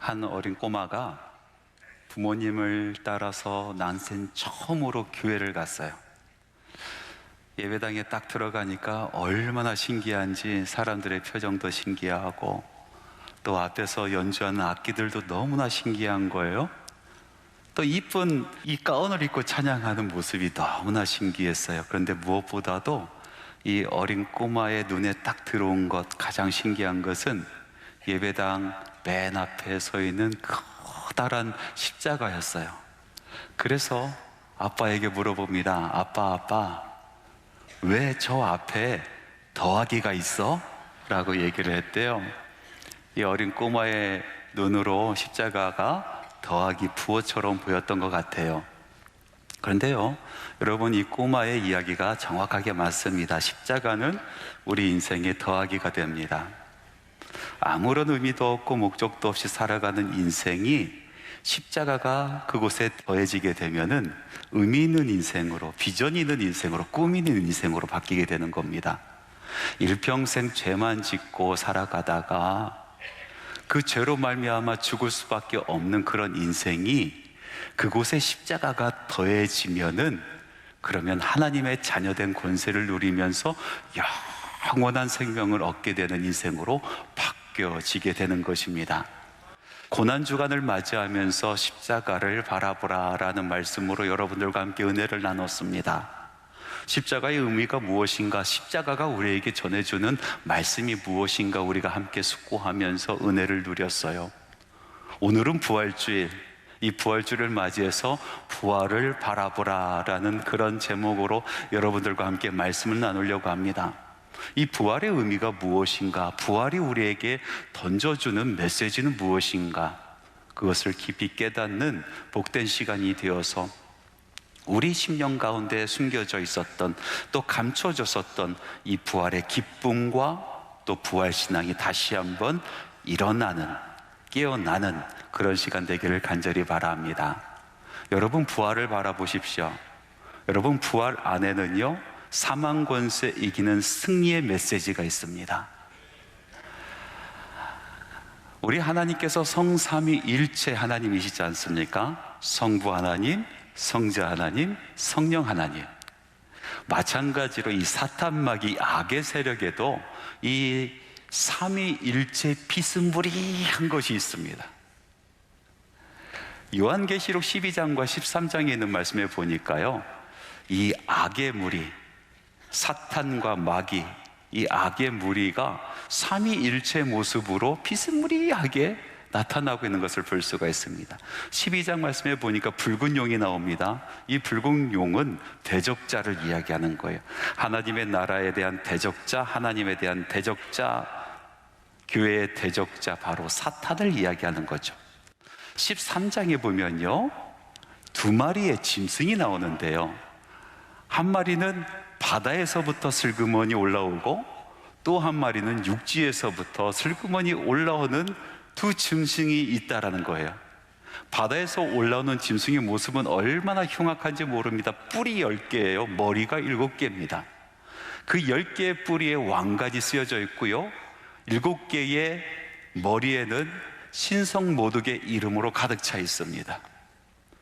한 어린 꼬마가 부모님을 따라서 난생 처음으로 교회를 갔어요. 예배당에 딱 들어가니까 얼마나 신기한지 사람들의 표정도 신기하고 또 앞에서 연주하는 악기들도 너무나 신기한 거예요. 또 이쁜 이 가운을 입고 찬양하는 모습이 너무나 신기했어요. 그런데 무엇보다도 이 어린 꼬마의 눈에 딱 들어온 것, 가장 신기한 것은 예배당 맨 앞에 서 있는 커다란 십자가였어요. 그래서 아빠에게 물어봅니다. 아빠, 왜 저 앞에 더하기가 있어? 라고 얘기를 했대요. 이 어린 꼬마의 눈으로 십자가가 더하기 부호처럼 보였던 것 같아요. 그런데요, 여러분, 이 꼬마의 이야기가 정확하게 맞습니다. 십자가는 우리 인생의 더하기가 됩니다. 아무런 의미도 없고 목적도 없이 살아가는 인생이 십자가가 그곳에 더해지게 되면은 의미 있는 인생으로, 비전 있는 인생으로, 꿈 있는 인생으로 바뀌게 되는 겁니다. 일평생 죄만 짓고 살아가다가 그 죄로 말미암아 죽을 수밖에 없는 그런 인생이 그곳에 십자가가 더해지면은 그러면 하나님의 자녀된 권세를 누리면서 영원한 생명을 얻게 되는 인생으로 바뀌어지게 되는 것입니다. 고난주간을 맞이하면서 십자가를 바라보라라는 말씀으로 여러분들과 함께 은혜를 나눴습니다. 십자가의 의미가 무엇인가, 십자가가 우리에게 전해주는 말씀이 무엇인가 우리가 함께 숙고하면서 은혜를 누렸어요. 오늘은 부활주일, 이 부활주일을 맞이해서 부활을 바라보라라는 그런 제목으로 여러분들과 함께 말씀을 나누려고 합니다. 이 부활의 의미가 무엇인가, 부활이 우리에게 던져주는 메시지는 무엇인가, 그것을 깊이 깨닫는 복된 시간이 되어서 우리 심령 가운데 숨겨져 있었던, 또 감춰졌었던 이 부활의 기쁨과 또 부활신앙이 다시 한번 일어나는, 깨어나는 그런 시간 되기를 간절히 바랍니다. 여러분, 부활을 바라보십시오. 여러분, 부활 안에는요, 사망 권세 이기는 승리의 메시지가 있습니다. 우리 하나님께서 성삼위일체 하나님이시지 않습니까? 성부 하나님, 성자 하나님, 성령 하나님. 마찬가지로 이 사탄마귀 악의 세력에도 이 삼위일체 비스무리한 것이 있습니다. 요한계시록 12장과 13장에 있는 말씀에 보니까요, 이 악의 무리, 사탄과 마귀, 이 악의 무리가 삼위일체 모습으로 비스무리하게 나타나고 있는 것을 볼 수가 있습니다. 12장 말씀에 보니까 붉은 용이 나옵니다. 이 붉은 용은 대적자를 이야기하는 거예요. 하나님의 나라에 대한 대적자, 하나님에 대한 대적자, 교회의 대적자, 바로 사탄을 이야기하는 거죠. 13장에 보면요, 두 마리의 짐승이 나오는데요, 한 마리는 바다에서부터 슬그머니 올라오고 또 한 마리는 육지에서부터 슬그머니 올라오는 두 짐승이 있다라는 거예요. 바다에서 올라오는 짐승의 모습은 얼마나 흉악한지 모릅니다. 뿔이 10개예요. 머리가 7개입니다. 그 10개의 뿌리에 왕관이 쓰여져 있고요, 7개의 머리에는 신성모독의 이름으로 가득 차 있습니다.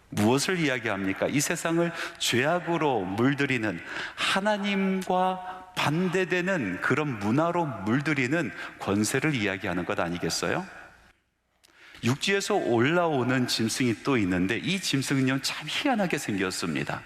무엇을 이야기합니까? 이 세상을 죄악으로 물들이는, 하나님과 반대되는 그런 문화로 물들이는 권세를 이야기하는 것 아니겠어요? 육지에서 올라오는 짐승이 또 있는데, 이 짐승은요, 참 희한하게 생겼습니다.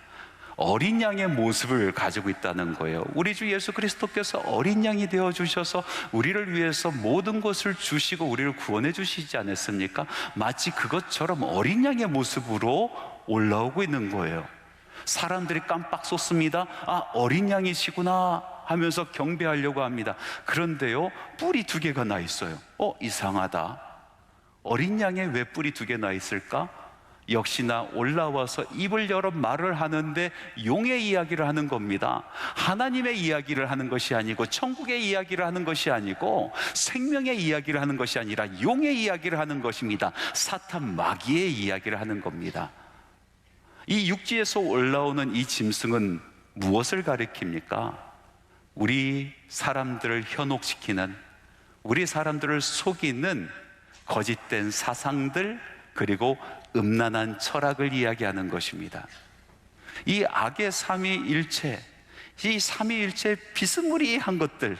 어린 양의 모습을 가지고 있다는 거예요. 우리 주 예수 그리스도께서 어린 양이 되어주셔서 우리를 위해서 모든 것을 주시고 우리를 구원해 주시지 않았습니까? 마치 그것처럼 어린 양의 모습으로 올라오고 있는 거예요. 사람들이 깜빡 쏟습니다. 아, 어린 양이시구나 하면서 경배하려고 합니다. 그런데요, 뿔이 2개가 나 있어요. 이상하다. 어린 양에 왜 뿔이 2개 나 있을까? 역시나 올라와서 입을 열어 말을 하는데 용의 이야기를 하는 겁니다. 하나님의 이야기를 하는 것이 아니고, 천국의 이야기를 하는 것이 아니고, 생명의 이야기를 하는 것이 아니라 용의 이야기를 하는 것입니다. 사탄 마귀의 이야기를 하는 겁니다. 이 육지에서 올라오는 이 짐승은 무엇을 가리킵니까? 우리 사람들을 현혹시키는, 우리 사람들을 속이는 거짓된 사상들, 그리고 음란한 철학을 이야기하는 것입니다. 이 악의 삼위일체, 이 삼위일체 비스무리한 것들,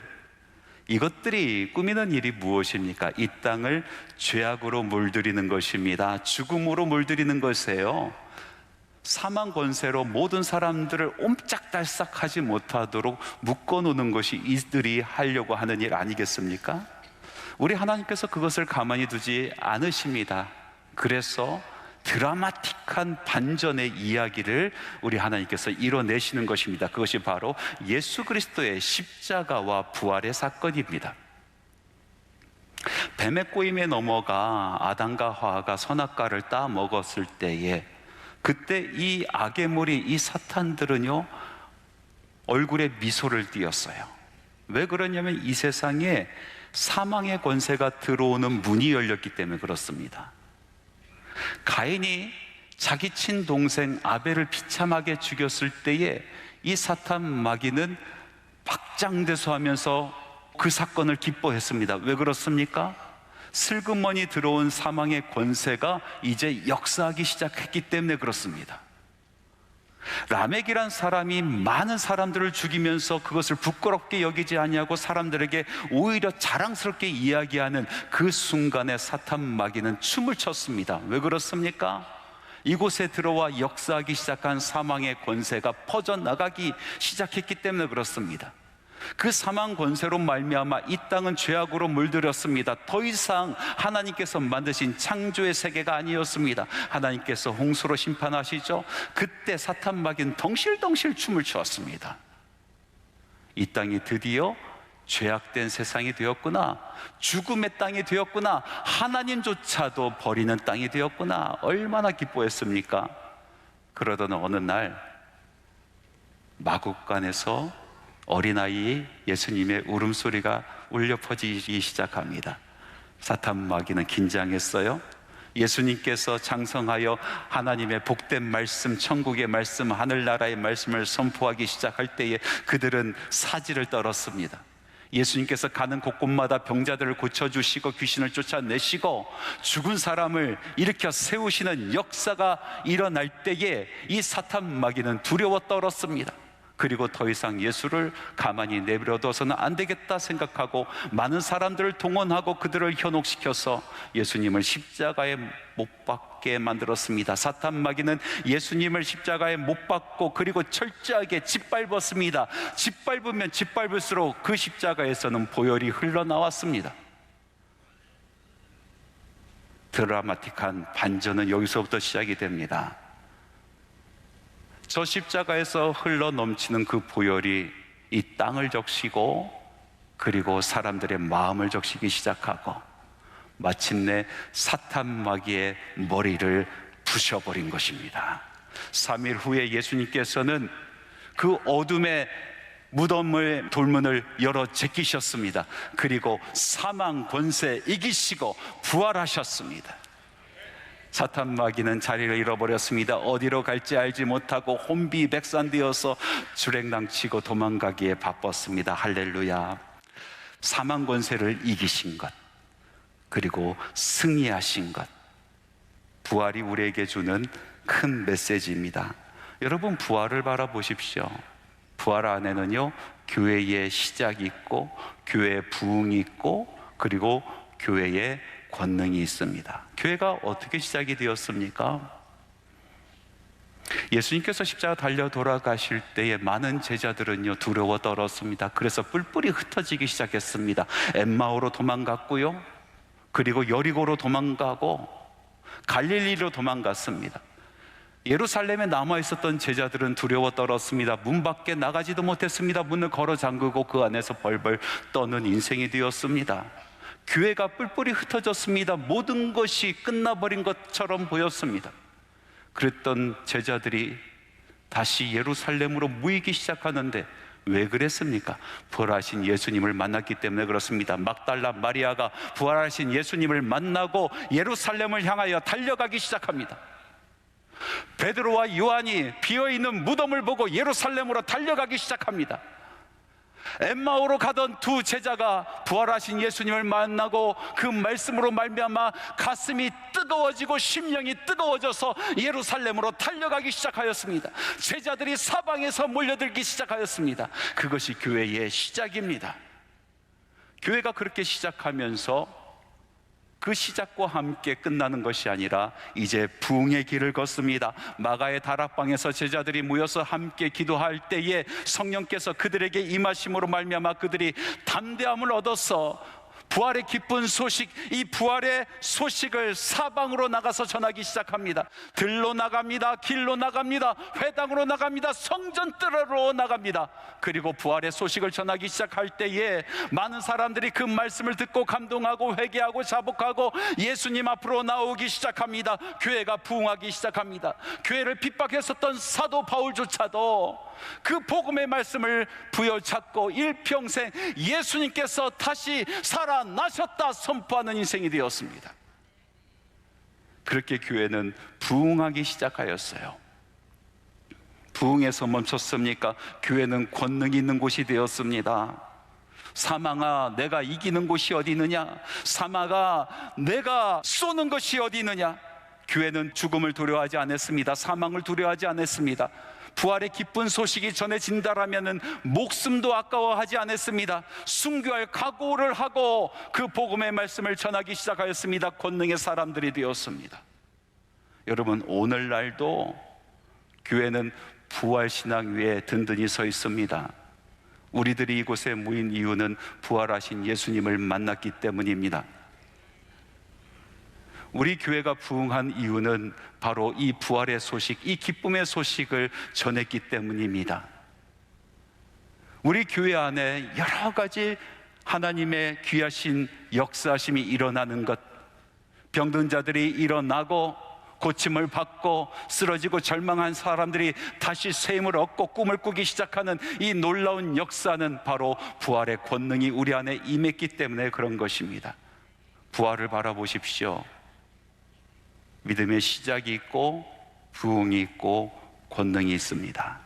이것들이 꾸미는 일이 무엇입니까? 이 땅을 죄악으로 물들이는 것입니다. 죽음으로 물들이는 것이에요. 사망 권세로 모든 사람들을 옴짝달싹하지 못하도록 묶어놓는 것이 이들이 하려고 하는 일 아니겠습니까? 우리 하나님께서 그것을 가만히 두지 않으십니다. 그래서 드라마틱한 반전의 이야기를 우리 하나님께서 이뤄내시는 것입니다. 그것이 바로 예수 그리스도의 십자가와 부활의 사건입니다. 뱀의 꼬임에 넘어가 아담과 하와가 선악과를 따 먹었을 때에, 그때 이 악의 무리, 이 사탄들은요, 얼굴에 미소를 띄었어요. 왜 그러냐면 이 세상에 사망의 권세가 들어오는 문이 열렸기 때문에 그렇습니다. 가인이 자기 친동생 아벨을 비참하게 죽였을 때에 이 사탄 마귀는 박장대소하면서 그 사건을 기뻐했습니다. 왜 그렇습니까? 슬그머니 들어온 사망의 권세가 이제 역사하기 시작했기 때문에 그렇습니다. 라멕이란 사람이 많은 사람들을 죽이면서 그것을 부끄럽게 여기지 아니하고 사람들에게 오히려 자랑스럽게 이야기하는 그 순간에 사탄 마귀는 춤을 췄습니다. 왜 그렇습니까? 이곳에 들어와 역사하기 시작한 사망의 권세가 퍼져나가기 시작했기 때문에 그렇습니다. 그 사망 권세로 말미암아 이 땅은 죄악으로 물들였습니다. 더 이상 하나님께서 만드신 창조의 세계가 아니었습니다. 하나님께서 홍수로 심판하시죠. 그때 사탄 마귀는 덩실덩실 춤을 추었습니다. 이 땅이 드디어 죄악된 세상이 되었구나, 죽음의 땅이 되었구나, 하나님조차도 버리는 땅이 되었구나, 얼마나 기뻐했습니까? 그러던 어느 날 마국간에서 어린아이 예수님의 울음소리가 울려 퍼지기 시작합니다. 사탄 마귀는 긴장했어요. 예수님께서 장성하여 하나님의 복된 말씀, 천국의 말씀, 하늘나라의 말씀을 선포하기 시작할 때에 그들은 사지를 떨었습니다. 예수님께서 가는 곳곳마다 병자들을 고쳐주시고 귀신을 쫓아내시고 죽은 사람을 일으켜 세우시는 역사가 일어날 때에 이 사탄 마귀는 두려워 떨었습니다. 그리고 더 이상 예수를 가만히 내버려둬서는 안 되겠다 생각하고 많은 사람들을 동원하고 그들을 현혹시켜서 예수님을 십자가에 못 박게 만들었습니다. 사탄 마귀는 예수님을 십자가에 못 박고 그리고 철저하게 짓밟았습니다. 짓밟으면 짓밟을수록 그 십자가에서는 보혈이 흘러나왔습니다. 드라마틱한 반전은 여기서부터 시작이 됩니다. 저 십자가에서 흘러 넘치는 그 보혈이 이 땅을 적시고 그리고 사람들의 마음을 적시기 시작하고 마침내 사탄 마귀의 머리를 부셔버린 것입니다. 3일 후에 예수님께서는 그 어둠의 무덤의 돌문을 열어 제끼셨습니다. 그리고 사망 권세 이기시고 부활하셨습니다. 사탄 마귀는 자리를 잃어버렸습니다. 어디로 갈지 알지 못하고 혼비백산되어서 주랭랑치고 도망가기에 바빴습니다. 할렐루야. 사망 권세를 이기신 것, 그리고 승리하신 것, 부활이 우리에게 주는 큰 메시지입니다. 여러분, 부활을 바라보십시오. 부활 안에는요, 교회의 시작이 있고 교회의 부흥이 있고 그리고 교회의 권능이 있습니다. 교회가 어떻게 시작이 되었습니까? 예수님께서 십자가 달려 돌아가실 때에 많은 제자들은요 두려워 떨었습니다. 그래서 뿔뿔이 흩어지기 시작했습니다. 엠마오로 도망갔고요, 그리고 여리고로 도망가고 갈릴리로 도망갔습니다. 예루살렘에 남아있었던 제자들은 두려워 떨었습니다. 문 밖에 나가지도 못했습니다. 문을 걸어 잠그고 그 안에서 벌벌 떠는 인생이 되었습니다. 교회가 뿔뿔이 흩어졌습니다. 모든 것이 끝나버린 것처럼 보였습니다. 그랬던 제자들이 다시 예루살렘으로 모이기 시작하는데 왜 그랬습니까? 부활하신 예수님을 만났기 때문에 그렇습니다. 막달라 마리아가 부활하신 예수님을 만나고 예루살렘을 향하여 달려가기 시작합니다. 베드로와 요한이 비어있는 무덤을 보고 예루살렘으로 달려가기 시작합니다. 엠마오로 가던 두 제자가 부활하신 예수님을 만나고 그 말씀으로 말미암아 가슴이 뜨거워지고 심령이 뜨거워져서 예루살렘으로 달려가기 시작하였습니다. 제자들이 사방에서 몰려들기 시작하였습니다. 그것이 교회의 시작입니다. 교회가 그렇게 시작하면서 그 시작과 함께 끝나는 것이 아니라 이제 부흥의 길을 걷습니다. 마가의 다락방에서 제자들이 모여서 함께 기도할 때에 성령께서 그들에게 임하심으로 말미암아 그들이 담대함을 얻어서 부활의 기쁜 소식, 이 부활의 소식을 사방으로 나가서 전하기 시작합니다. 들로 나갑니다. 길로 나갑니다. 회당으로 나갑니다. 성전 뜰으로 나갑니다. 그리고 부활의 소식을 전하기 시작할 때에 많은 사람들이 그 말씀을 듣고 감동하고 회개하고 자복하고 예수님 앞으로 나오기 시작합니다. 교회가 부흥하기 시작합니다. 교회를 핍박했었던 사도 바울조차도 그 복음의 말씀을 부여잡고 일평생 예수님께서 다시 살아나셨다 선포하는 인생이 되었습니다. 그렇게 교회는 부흥하기 시작하였어요. 부흥에서 멈췄습니까? 교회는 권능이 있는 곳이 되었습니다. 사망아, 내가 이기는 곳이 어디 있느냐? 사망아, 내가 쏘는 것이 어디 있느냐? 교회는 죽음을 두려워하지 않았습니다. 사망을 두려워하지 않았습니다. 부활의 기쁜 소식이 전해진다라면 목숨도 아까워하지 않았습니다. 순교할 각오를 하고 그 복음의 말씀을 전하기 시작하였습니다. 권능의 사람들이 되었습니다. 여러분, 오늘날도 교회는 부활신앙 위에 든든히 서 있습니다. 우리들이 이곳에 모인 이유는 부활하신 예수님을 만났기 때문입니다. 우리 교회가 부흥한 이유는 바로 이 부활의 소식, 이 기쁨의 소식을 전했기 때문입니다. 우리 교회 안에 여러 가지 하나님의 귀하신 역사하심이 일어나는 것, 병든 자들이 일어나고 고침을 받고 쓰러지고 절망한 사람들이 다시 새 힘을 얻고 꿈을 꾸기 시작하는 이 놀라운 역사는 바로 부활의 권능이 우리 안에 임했기 때문에 그런 것입니다. 부활을 바라보십시오. 믿음의 시작이 있고 부흥이 있고 권능이 있습니다.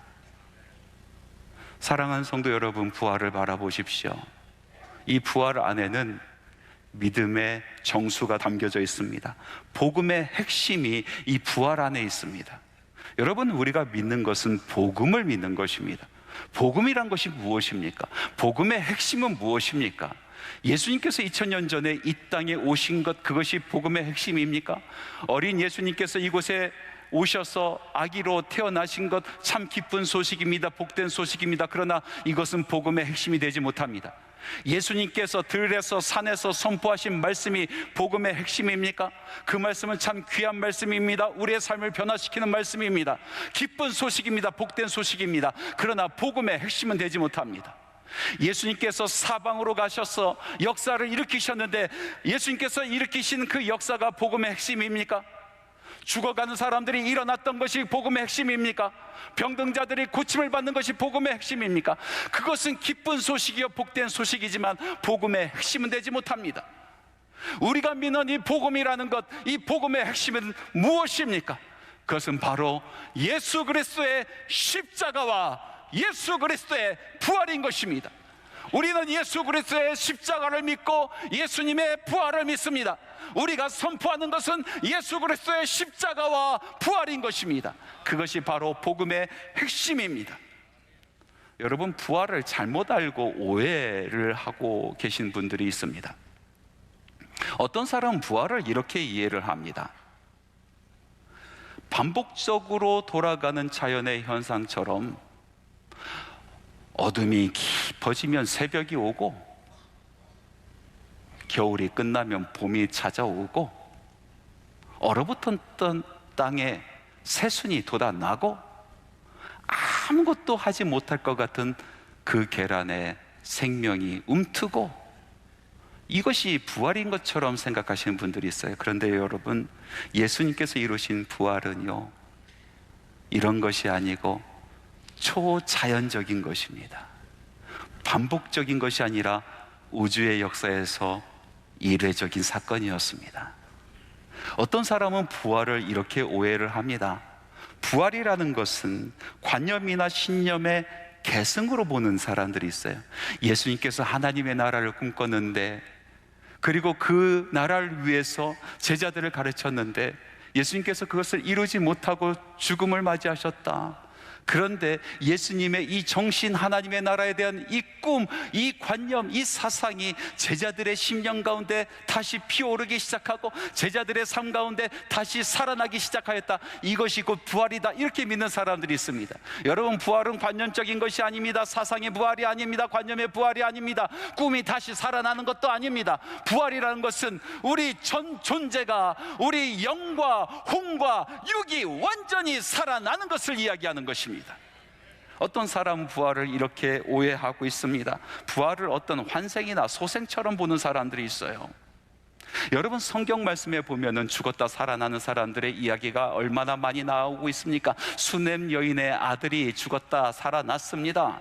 사랑하는 성도 여러분, 부활을 바라보십시오. 이 부활 안에는 믿음의 정수가 담겨져 있습니다. 복음의 핵심이 이 부활 안에 있습니다. 여러분, 우리가 믿는 것은 복음을 믿는 것입니다. 복음이란 것이 무엇입니까? 복음의 핵심은 무엇입니까? 예수님께서 2000년 전에 이 땅에 오신 것, 그것이 복음의 핵심입니까? 어린 예수님께서 이곳에 오셔서 아기로 태어나신 것 참 기쁜 소식입니다. 복된 소식입니다. 그러나 이것은 복음의 핵심이 되지 못합니다. 예수님께서 들에서 산에서 선포하신 말씀이 복음의 핵심입니까? 그 말씀은 참 귀한 말씀입니다. 우리의 삶을 변화시키는 말씀입니다. 기쁜 소식입니다. 복된 소식입니다. 그러나 복음의 핵심은 되지 못합니다. 예수님께서 사방으로 가셔서 역사를 일으키셨는데 예수님께서 일으키신 그 역사가 복음의 핵심입니까? 죽어가는 사람들이 일어났던 것이 복음의 핵심입니까? 병든 자들이 고침을 받는 것이 복음의 핵심입니까? 그것은 기쁜 소식이요 복된 소식이지만 복음의 핵심은 되지 못합니다. 우리가 믿는 이 복음이라는 것, 이 복음의 핵심은 무엇입니까? 그것은 바로 예수 그리스도의 십자가와 예수 그리스도의 부활인 것입니다. 우리는 예수 그리스도의 십자가를 믿고 예수님의 부활을 믿습니다. 우리가 선포하는 것은 예수 그리스도의 십자가와 부활인 것입니다. 그것이 바로 복음의 핵심입니다. 여러분, 부활을 잘못 알고 오해를 하고 계신 분들이 있습니다. 어떤 사람은 부활을 이렇게 이해를 합니다. 반복적으로 돌아가는 자연의 현상처럼 어둠이 깊어지면 새벽이 오고 겨울이 끝나면 봄이 찾아오고 얼어붙었던 땅에 새순이 돋아나고 아무것도 하지 못할 것 같은 그 계란에 생명이 움트고 이것이 부활인 것처럼 생각하시는 분들이 있어요. 그런데 여러분, 예수님께서 이루신 부활은요, 이런 것이 아니고 초자연적인 것입니다. 반복적인 것이 아니라 우주의 역사에서 이례적인 사건이었습니다. 어떤 사람은 부활을 이렇게 오해를 합니다. 부활이라는 것은 관념이나 신념의 계승으로 보는 사람들이 있어요. 예수님께서 하나님의 나라를 꿈꿨는데, 그리고 그 나라를 위해서 제자들을 가르쳤는데 예수님께서 그것을 이루지 못하고 죽음을 맞이하셨다. 그런데 예수님의 이 정신, 하나님의 나라에 대한 이 꿈, 이 관념, 이 사상이 제자들의 심령 가운데 다시 피어오르기 시작하고 제자들의 삶 가운데 다시 살아나기 시작하였다. 이것이 곧 부활이다, 이렇게 믿는 사람들이 있습니다. 여러분, 부활은 관념적인 것이 아닙니다. 사상의 부활이 아닙니다. 관념의 부활이 아닙니다. 꿈이 다시 살아나는 것도 아닙니다. 부활이라는 것은 우리 전 존재가, 우리 영과 혼과 육이 완전히 살아나는 것을 이야기하는 것입니다. 어떤 사람은 부활을 이렇게 오해하고 있습니다. 부활을 어떤 환생이나 소생처럼 보는 사람들이 있어요. 여러분, 성경 말씀에 보면은 죽었다 살아나는 사람들의 이야기가 얼마나 많이 나오고 있습니까? 수넴 여인의 아들이 죽었다 살아났습니다.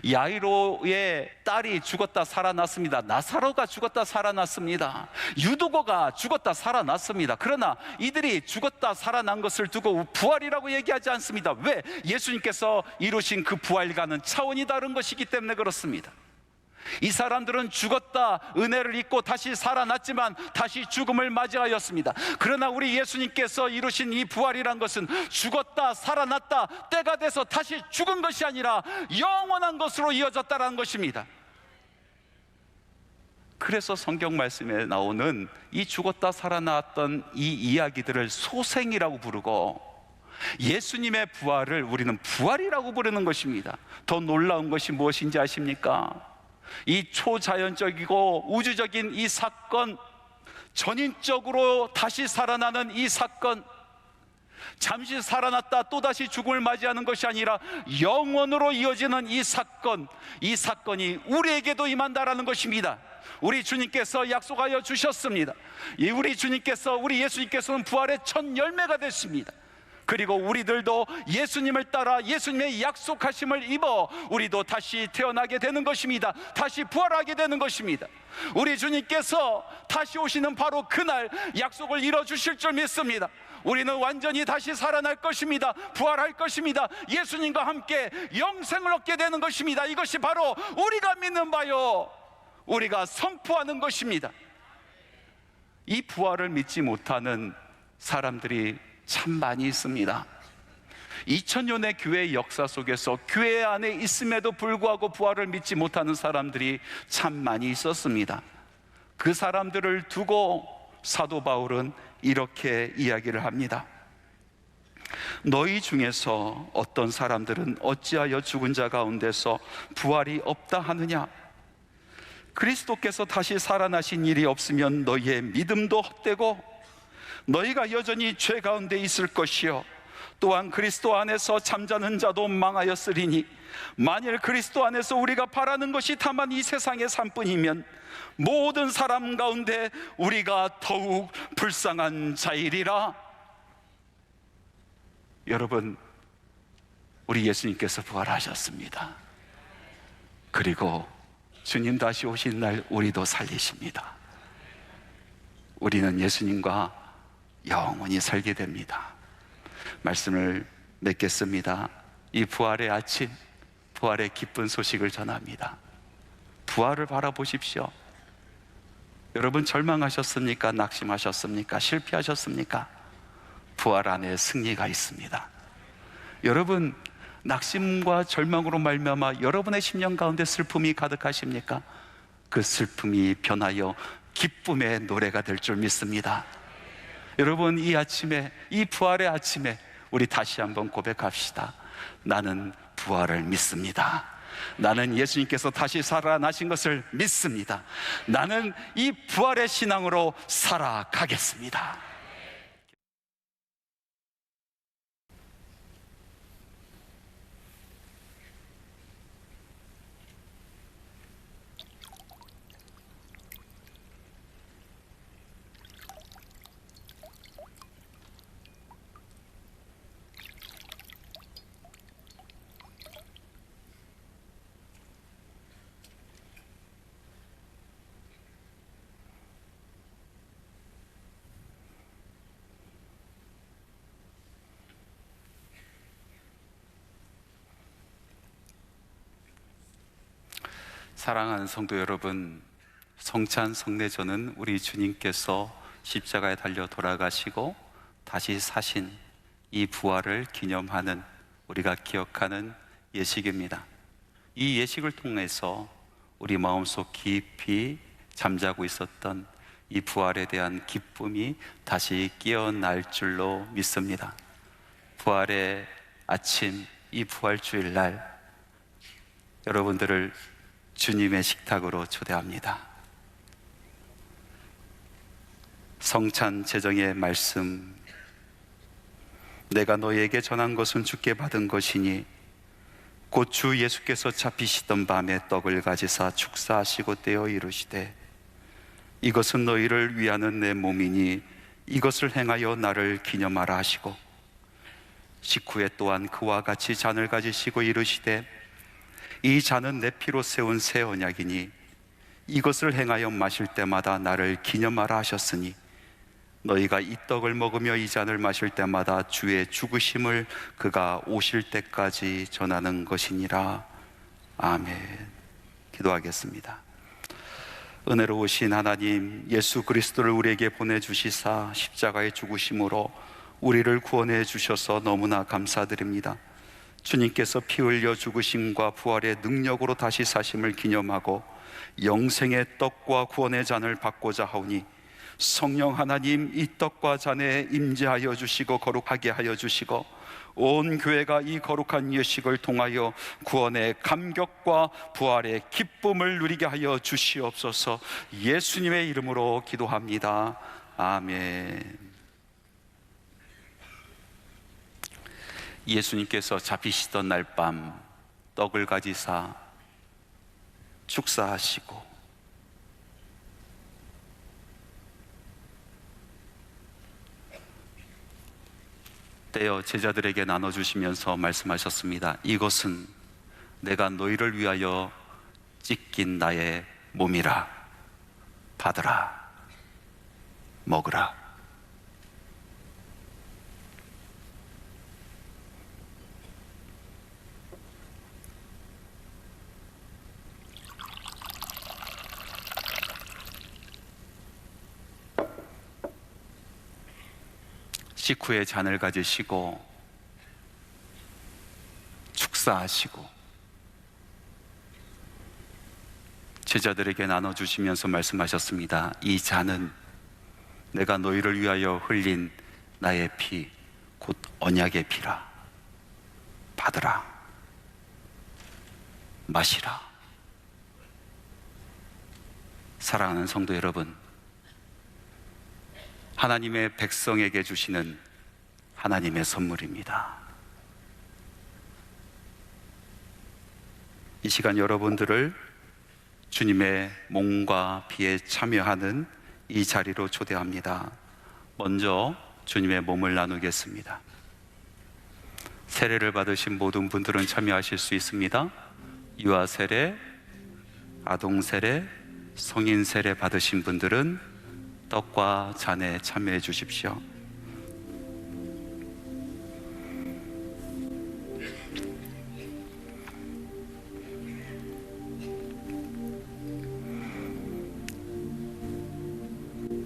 야이로의 딸이 죽었다 살아났습니다. 나사로가 죽었다 살아났습니다. 유두고가 죽었다 살아났습니다. 그러나 이들이 죽었다 살아난 것을 두고 부활이라고 얘기하지 않습니다. 왜? 예수님께서 이루신 그 부활과는 차원이 다른 것이기 때문에 그렇습니다. 이 사람들은 죽었다 은혜를 입고 다시 살아났지만 다시 죽음을 맞이하였습니다. 그러나 우리 예수님께서 이루신 이 부활이란 것은 죽었다 살아났다, 때가 돼서 다시 죽은 것이 아니라 영원한 것으로 이어졌다는 것입니다. 그래서 성경 말씀에 나오는 이 죽었다 살아났던 이 이야기들을 소생이라고 부르고, 예수님의 부활을 우리는 부활이라고 부르는 것입니다. 더 놀라운 것이 무엇인지 아십니까? 이 초자연적이고 우주적인 이 사건, 전인적으로 다시 살아나는 이 사건, 잠시 살아났다 또다시 죽음을 맞이하는 것이 아니라 영원으로 이어지는 이 사건, 이 사건이 우리에게도 임한다라는 것입니다. 우리 주님께서 약속하여 주셨습니다. 우리 주님께서, 우리 예수님께서는 부활의 첫 열매가 됐습니다. 그리고 우리들도 예수님을 따라 예수님의 약속하심을 입어 우리도 다시 태어나게 되는 것입니다. 다시 부활하게 되는 것입니다. 우리 주님께서 다시 오시는 바로 그날 약속을 이뤄주실 줄 믿습니다. 우리는 완전히 다시 살아날 것입니다. 부활할 것입니다. 예수님과 함께 영생을 얻게 되는 것입니다. 이것이 바로 우리가 믿는 바요, 우리가 선포하는 것입니다. 이 부활을 믿지 못하는 사람들이 참 많이 있습니다. 2000년의 교회의 역사 속에서 교회 안에 있음에도 불구하고 부활을 믿지 못하는 사람들이 참 많이 있었습니다. 그 사람들을 두고 사도 바울은 이렇게 이야기를 합니다. 너희 중에서 어떤 사람들은 어찌하여 죽은 자 가운데서 부활이 없다 하느냐? 그리스도께서 다시 살아나신 일이 없으면 너희의 믿음도 헛되고 너희가 여전히 죄 가운데 있을 것이요, 또한 그리스도 안에서 잠자는 자도 망하였으리니 만일 그리스도 안에서 우리가 바라는 것이 다만 이 세상의 삶뿐이면 모든 사람 가운데 우리가 더욱 불쌍한 자이리라. 여러분, 우리 예수님께서 부활하셨습니다. 그리고 주님 다시 오신 날 우리도 살리십니다. 우리는 예수님과 영원히 살게 됩니다. 말씀을 맺겠습니다. 이 부활의 아침, 부활의 기쁜 소식을 전합니다. 부활을 바라보십시오. 여러분, 절망하셨습니까? 낙심하셨습니까? 실패하셨습니까? 부활 안에 승리가 있습니다. 여러분, 낙심과 절망으로 말미암아 여러분의 심령 가운데 슬픔이 가득하십니까? 그 슬픔이 변하여 기쁨의 노래가 될 줄 믿습니다. 여러분, 이 아침에, 이 부활의 아침에 우리 다시 한번 고백합시다. 나는 부활을 믿습니다. 나는 예수님께서 다시 살아나신 것을 믿습니다. 나는 이 부활의 신앙으로 살아가겠습니다. 사랑하는 성도 여러분, 성찬 성례절은 우리 주님께서 십자가에 달려 돌아가시고 다시 사신 이 부활을 기념하는, 우리가 기억하는 예식입니다. 이 예식을 통해서 우리 마음속 깊이 잠자고 있었던 이 부활에 대한 기쁨이 다시 깨어날 줄로 믿습니다. 부활의 아침, 이 부활주일날 여러분들을 주님의 식탁으로 초대합니다. 성찬 제정의 말씀, 내가 너에게 전한 것은 주께 받은 것이니 곧 주 예수께서 잡히시던 밤에 떡을 가지사 축사하시고 떼어 이르시되 이것은 너희를 위하는 내 몸이니 이것을 행하여 나를 기념하라 하시고, 식후에 또한 그와 같이 잔을 가지시고 이르시되 이 잔은 내 피로 세운 새 언약이니 이것을 행하여 마실 때마다 나를 기념하라 하셨으니 너희가 이 떡을 먹으며 이 잔을 마실 때마다 주의 죽으심을 그가 오실 때까지 전하는 것이니라. 아멘. 기도하겠습니다. 은혜로우신 하나님, 예수 그리스도를 우리에게 보내주시사 십자가의 죽으심으로 우리를 구원해 주셔서 너무나 감사드립니다. 주님께서 피 흘려 죽으심과 부활의 능력으로 다시 사심을 기념하고 영생의 떡과 구원의 잔을 받고자 하오니 성령 하나님, 이 떡과 잔에 임재하여 주시고 거룩하게 하여 주시고 온 교회가 이 거룩한 예식을 통하여 구원의 감격과 부활의 기쁨을 누리게 하여 주시옵소서. 예수님의 이름으로 기도합니다. 아멘. 예수님께서 잡히시던 날 밤 떡을 가지사 축사하시고 떼어 제자들에게 나눠주시면서 말씀하셨습니다. 이것은 내가 너희를 위하여 찢긴 나의 몸이라. 받으라, 먹으라. 식후에 잔을 가지시고 축사하시고 제자들에게 나눠주시면서 말씀하셨습니다. 이 잔은 내가 너희를 위하여 흘린 나의 피, 곧 언약의 피라. 받으라, 마시라. 사랑하는 성도 여러분, 하나님의 백성에게 주시는 하나님의 선물입니다. 이 시간 여러분들을 주님의 몸과 피에 참여하는 이 자리로 초대합니다. 먼저 주님의 몸을 나누겠습니다. 세례를 받으신 모든 분들은 참여하실 수 있습니다. 유아 세례, 아동 세례, 성인 세례 받으신 분들은 떡과 잔에 참여해 주십시오.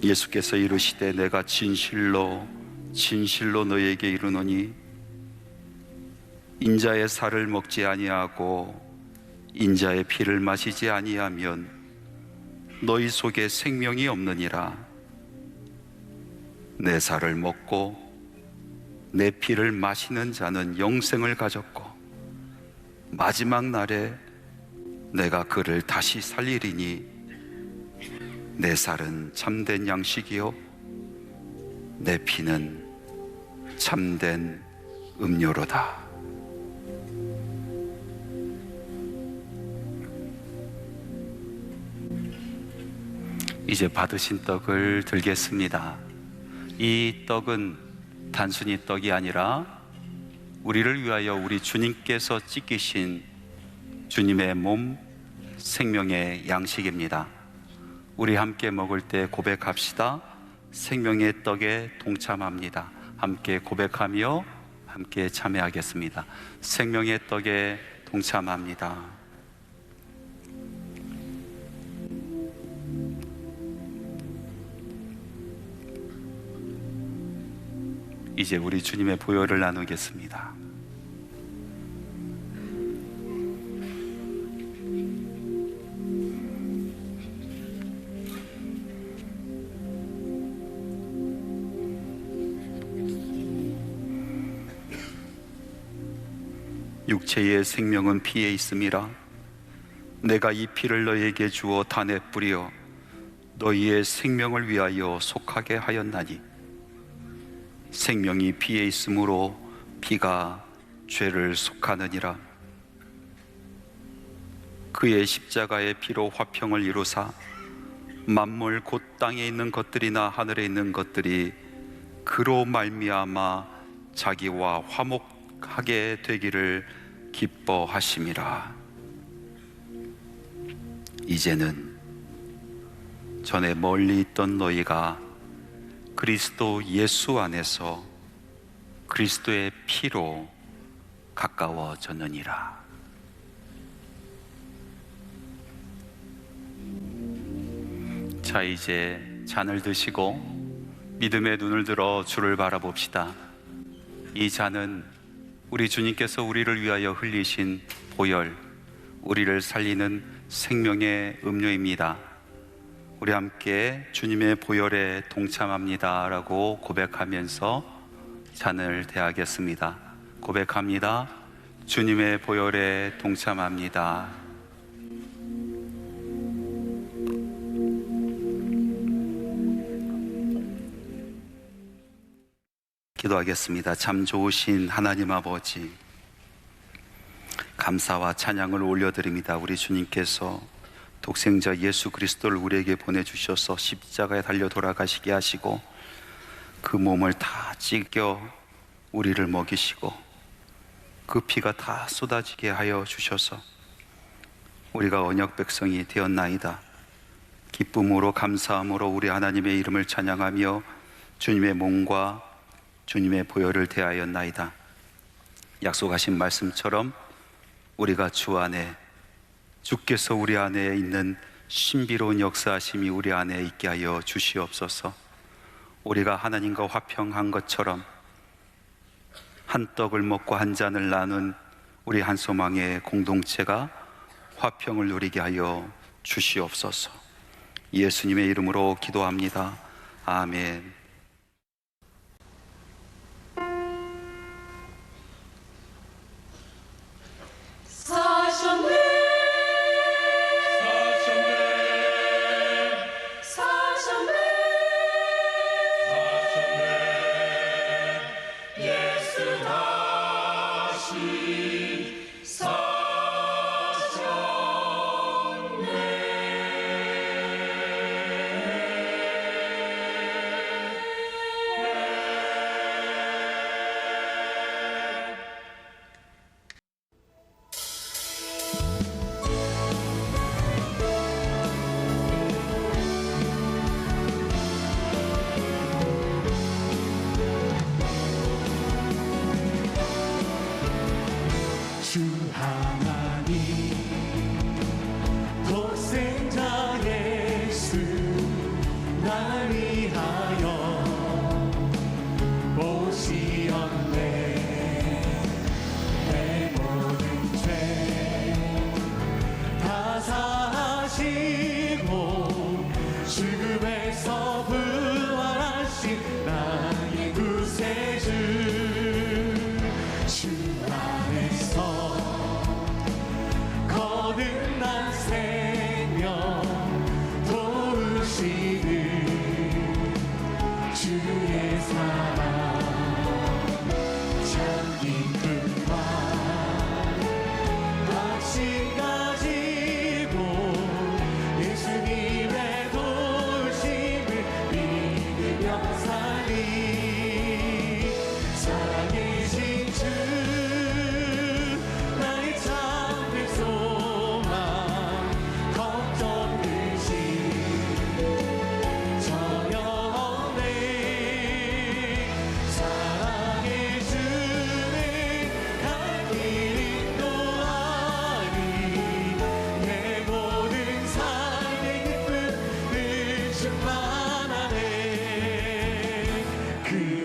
예수께서 이르시되 내가 진실로 진실로 너희에게 이르노니 인자의 살을 먹지 아니하고 인자의 피를 마시지 아니하면 너희 속에 생명이 없느니라. 내 살을 먹고 내 피를 마시는 자는 영생을 가졌고 마지막 날에 내가 그를 다시 살리리니 내 살은 참된 양식이요 내 피는 참된 음료로다. 이제 받으신 떡을 들겠습니다. 이 떡은 단순히 떡이 아니라 우리를 위하여 우리 주님께서 찢기신 주님의 몸, 생명의 양식입니다. 우리 함께 먹을 때 고백합시다. 생명의 떡에 동참합니다. 함께 고백하며 함께 참여하겠습니다. 생명의 떡에 동참합니다. 이제 우리 주님의 보혈을 나누겠습니다. 육체의 생명은 피에 있음이라. 내가 이 피를 너희에게 주어 단에 뿌려 너희의 생명을 위하여 속하게 하였나니, 생명이 피에 있으므로 피가 죄를 속하느니라. 그의 십자가의 피로 화평을 이루사 만물 곧 땅에 있는 것들이나 하늘에 있는 것들이 그로 말미암아 자기와 화목하게 되기를 기뻐하심이라. 이제는 전에 멀리 있던 너희가 그리스도 예수 안에서 그리스도의 피로 가까워졌느니라. 자, 이제 잔을 드시고 믿음의 눈을 들어 주를 바라봅시다. 이 잔은 우리 주님께서 우리를 위하여 흘리신 보혈, 우리를 살리는 생명의 음료입니다. 우리 함께 주님의 보혈에 동참합니다 라고 고백하면서 잔을 대하겠습니다. 고백합니다. 주님의 보혈에 동참합니다. 기도하겠습니다. 참 좋으신 하나님 아버지, 감사와 찬양을 올려드립니다. 우리 주님께서 독생자 예수 그리스도를 우리에게 보내주셔서 십자가에 달려 돌아가시게 하시고 그 몸을 다 찢겨 우리를 먹이시고 그 피가 다 쏟아지게 하여 주셔서 우리가 언약 백성이 되었나이다. 기쁨으로 감사함으로 우리 하나님의 이름을 찬양하며 주님의 몸과 주님의 보혈을 대하였나이다. 약속하신 말씀처럼 우리가 주 안에, 주께서 우리 안에 있는 신비로운 역사하심이 우리 안에 있게 하여 주시옵소서. 우리가 하나님과 화평한 것처럼 한 떡을 먹고 한 잔을 나눈 우리 한 소망의 공동체가 화평을 누리게 하여 주시옵소서. 예수님의 이름으로 기도합니다. 아멘.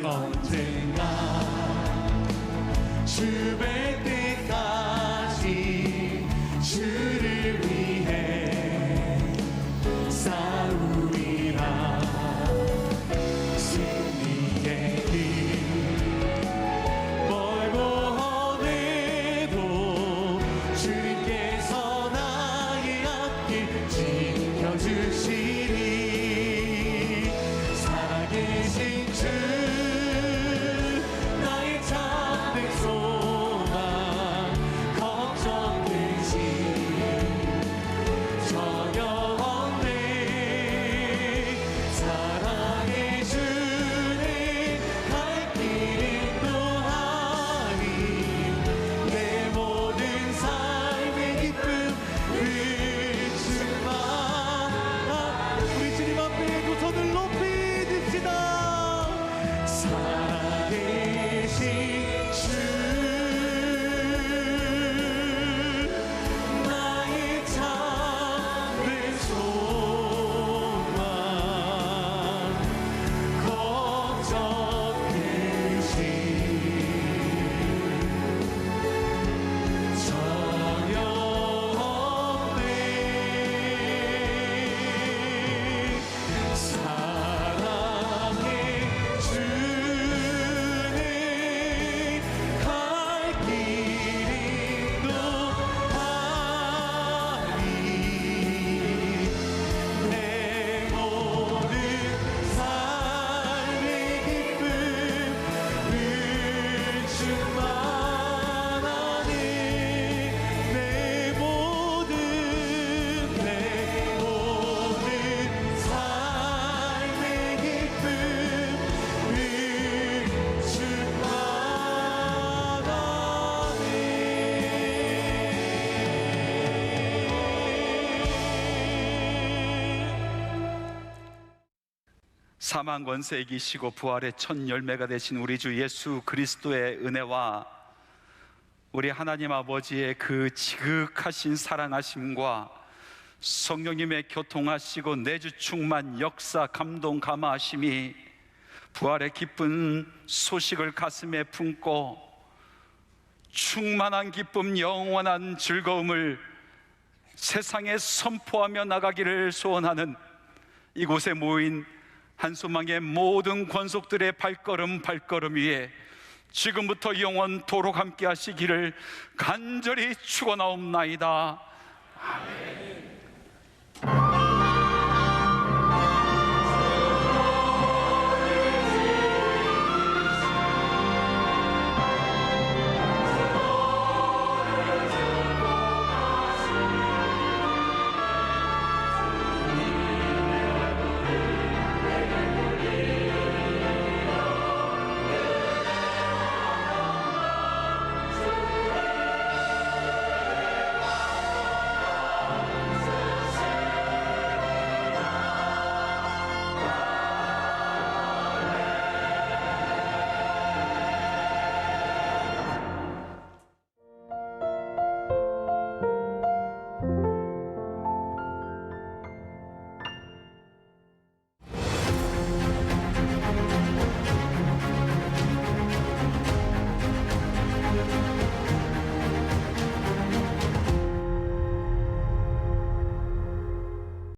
언젠가 사망 권세 이기시고 부활의 첫 열매가 되신 우리 주 예수 그리스도의 은혜와 우리 하나님 아버지의 그 지극하신 사랑하심과 성령님의 교통하시고 내주 충만 역사 감동 감화하심이 부활의 기쁜 소식을 가슴에 품고 충만한 기쁨 영원한 즐거움을 세상에 선포하며 나가기를 소원하는 이곳에 모인 한소망의 모든 권속들의 발걸음 위에 지금부터 영원토록 함께 하시기를 간절히 축원하옵나이다. 아멘.